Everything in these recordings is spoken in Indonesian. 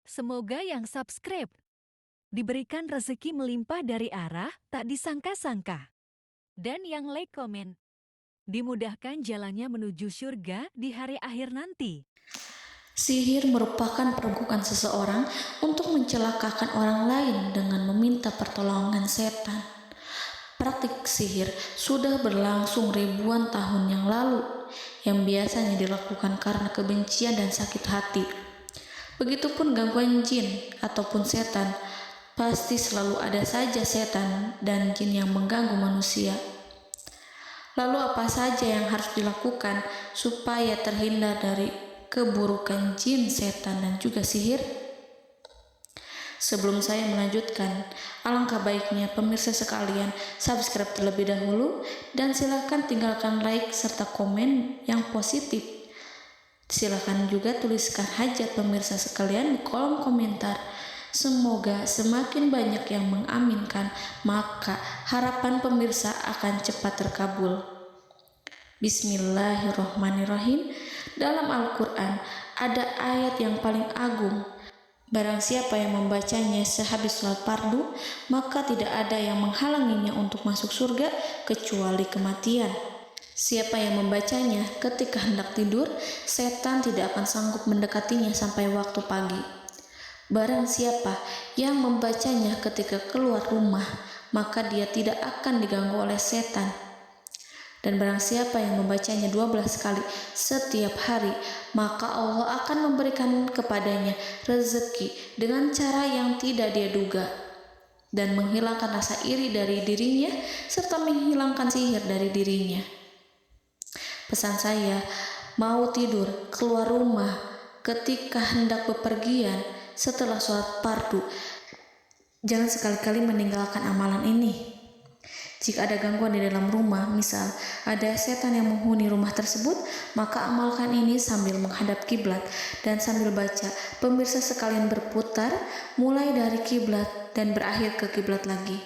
Semoga yang subscribe diberikan rezeki melimpah dari arah tak disangka-sangka. Dan yang like komen, dimudahkan jalannya menuju surga di hari akhir nanti. Sihir merupakan perbuatan seseorang untuk mencelakakan orang lain dengan meminta pertolongan setan. Praktik sihir sudah berlangsung ribuan tahun yang lalu, yang biasanya dilakukan karena kebencian dan sakit hati. Begitupun gangguan jin ataupun setan, pasti selalu ada saja setan dan jin yang mengganggu manusia. Lalu apa saja yang harus dilakukan supaya terhindar dari keburukan jin, setan, dan juga sihir? Sebelum saya melanjutkan, alangkah baiknya pemirsa sekalian subscribe terlebih dahulu dan silakan tinggalkan like serta komen yang positif. Silakan juga tuliskan hajat pemirsa sekalian di kolom komentar. Semoga semakin banyak yang mengaminkan, maka harapan pemirsa akan cepat terkabul. Bismillahirrohmanirrohim. Dalam Al-Quran ada ayat yang paling agung. Barang siapa yang membacanya sehabis sholat fardu, maka tidak ada yang menghalanginya untuk masuk surga kecuali kematian. Siapa yang membacanya ketika hendak tidur, setan tidak akan sanggup mendekatinya sampai waktu pagi. Barang siapa yang membacanya ketika keluar rumah, maka dia tidak akan diganggu oleh setan. Dan barang siapa yang membacanya 12 kali setiap hari, maka Allah akan memberikan kepadanya rezeki dengan cara yang tidak dia duga, dan menghilangkan rasa iri dari dirinya, serta menghilangkan sihir dari dirinya. Pesan saya, mau tidur, keluar rumah, ketika hendak bepergian, setelah sholat fardu, jangan sekali-kali meninggalkan amalan ini. Jika ada gangguan di dalam rumah, misal ada setan yang menghuni rumah tersebut, maka amalkan ini sambil menghadap kiblat dan sambil baca. Pemirsa sekalian berputar mulai dari kiblat dan berakhir ke kiblat lagi.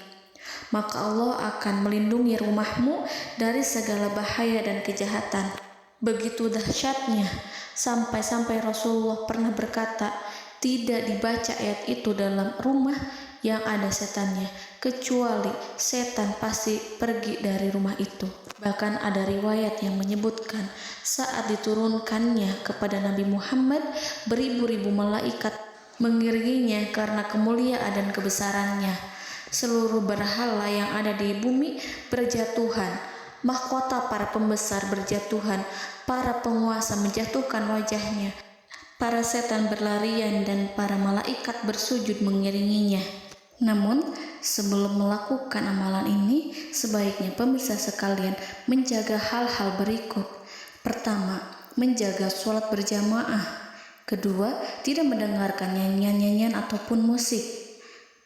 Maka Allah akan melindungi rumahmu dari segala bahaya dan kejahatan. Begitu dahsyatnya, sampai-sampai Rasulullah pernah berkata, tidak dibaca ayat itu dalam rumah yang ada setannya, kecuali setan pasti pergi dari rumah itu. Bahkan ada riwayat yang menyebutkan saat diturunkannya kepada Nabi Muhammad, beribu-ribu malaikat mengiringinya karena kemuliaan dan kebesarannya. Seluruh berhala yang ada di bumi berjatuhan, mahkota para pembesar berjatuhan, para penguasa menjatuhkan wajahnya, para setan berlarian dan para malaikat bersujud mengiringinya. Namun, sebelum melakukan amalan ini, sebaiknya pemirsa sekalian menjaga hal-hal berikut. Pertama, menjaga sholat berjamaah. Kedua, tidak mendengarkan nyanyian-nyanyian ataupun musik.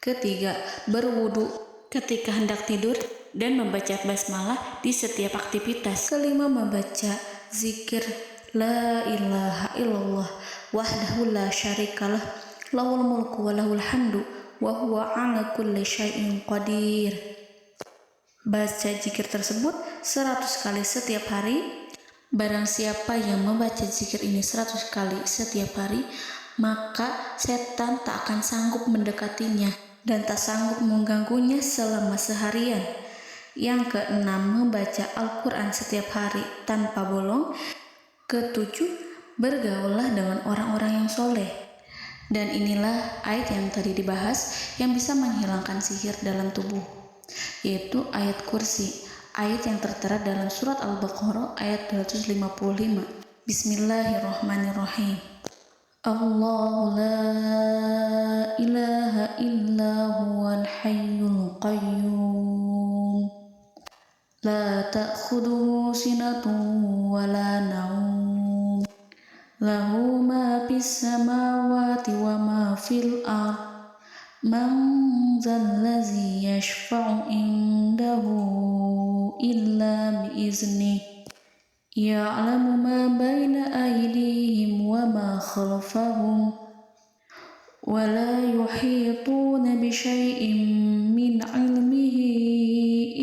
Ketiga, berwudu ketika hendak tidur dan membaca basmalah di setiap aktivitas. Kelima, membaca zikir la ilaha illallah wahdahu la syarikalah lahul mulku wa lahul hamdu wa huwa ala kulli syai'in qadir. Baca zikir tersebut 100 kali setiap hari. Barang siapa yang membaca zikir ini 100 kali setiap hari, maka setan tak akan sanggup mendekatinya dan tak sanggup mengganggunya selama seharian. Yang keenam, membaca Al-Quran setiap hari tanpa bolong. Ketujuh, bergaullah dengan orang-orang yang soleh. Dan inilah ayat yang tadi dibahas yang bisa menghilangkan sihir dalam tubuh, yaitu ayat kursi, ayat yang tertera dalam surat Al-Baqarah ayat 255. Bismillahirrahmanirrahim. Allahu la ilaha illa huwal hayyul qayyum la ta'khudhuhu sinatun wa la naum lahu ma fis samawati wa ma fil ard man zallazi yashfa'u indahu illa biiznih ya'lamu ma baina aydihim wa ma khalfahum wa la yuhituna bi syai'in min 'ilmihi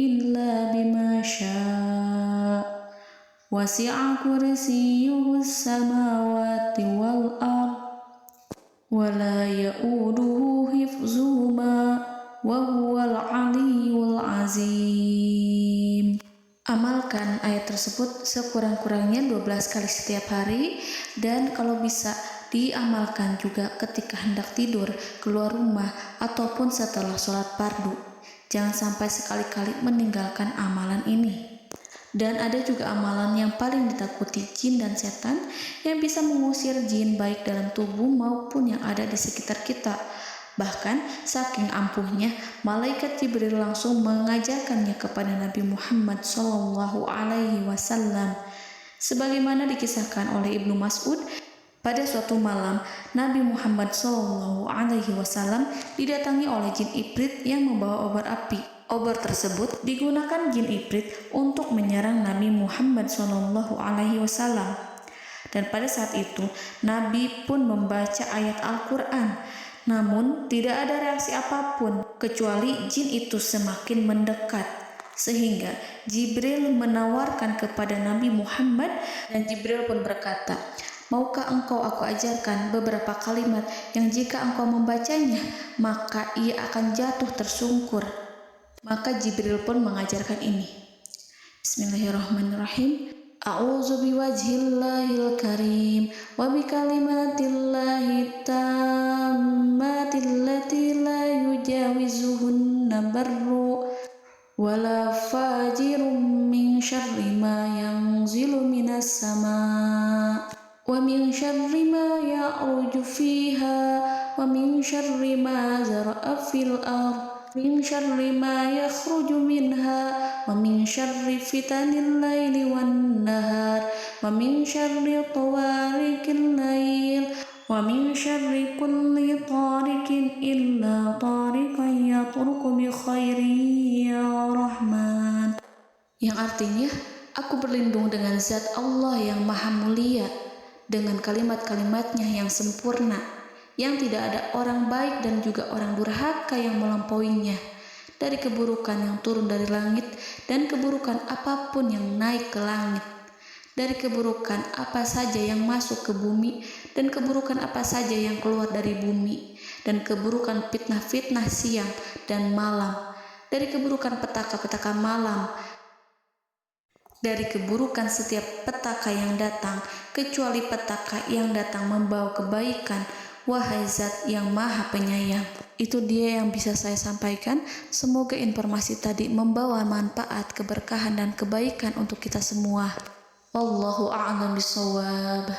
illa bima syaa' wasi'a kursiyyuhu as-samawati wal ard wa ولا يؤوده حفظهما وهو العلي العظيم. Amalkan ayat tersebut sekurang-kurangnya 12 kali setiap hari, dan kalau bisa diamalkan juga ketika hendak tidur, keluar rumah, ataupun setelah sholat fardu. Jangan sampai sekali-kali meninggalkan amalan ini. Dan ada juga amalan yang paling ditakuti jin dan setan, yang bisa mengusir jin baik dalam tubuh maupun yang ada di sekitar kita. Bahkan saking ampuhnya, malaikat Jibril langsung mengajarkannya kepada Nabi Muhammad SAW. Sebagaimana dikisahkan oleh Ibnu Mas'ud, pada suatu malam Nabi Muhammad SAW didatangi oleh jin Ifrit yang membawa obor api. Obor tersebut digunakan jin Ifrit untuk menyerang Nabi Muhammad SAW. Dan pada saat itu Nabi pun membaca ayat Al-Quran. Namun tidak ada reaksi apapun kecuali jin itu semakin mendekat, sehingga Jibril menawarkan kepada Nabi Muhammad, dan Jibril pun berkata, "Maukah engkau aku ajarkan beberapa kalimat yang jika engkau membacanya maka ia akan jatuh tersungkur?" Maka Jibril pun mengajarkan ini. Bismillahirrahmanirrahim. A'udzu biwajhillahil karim wa bikalimatillahi tammati allati la yujawizuhunna barru wala fajirun min syarri ma yanzilu minas sama wa min syarri ma ya'ruju fiha wa min syarri ma zara'a fil ardh min syarri ma yakhruju minha wa min syarri fitanil laili wan nahar wa min syarri tawarikil lail wa min syarri kulli tarikin illa tarikan yatruku bi khairi ya Rahman. Yang artinya, aku berlindung dengan zat Allah yang maha mulia, dengan kalimat-kalimatnya yang sempurna, yang tidak ada orang baik dan juga orang durhaka yang melampauinya, dari keburukan yang turun dari langit dan keburukan apapun yang naik ke langit, dari keburukan apa saja yang masuk ke bumi dan keburukan apa saja yang keluar dari bumi, dan keburukan fitnah-fitnah siang dan malam, dari keburukan petaka-petaka malam, dari keburukan setiap petaka yang datang, kecuali petaka yang datang membawa kebaikan. Wahai Zat yang Maha Penyayang. Itu dia yang bisa saya sampaikan. Semoga informasi tadi membawa manfaat, keberkahan, dan kebaikan untuk kita semua. Wallahu a'lam bishawab.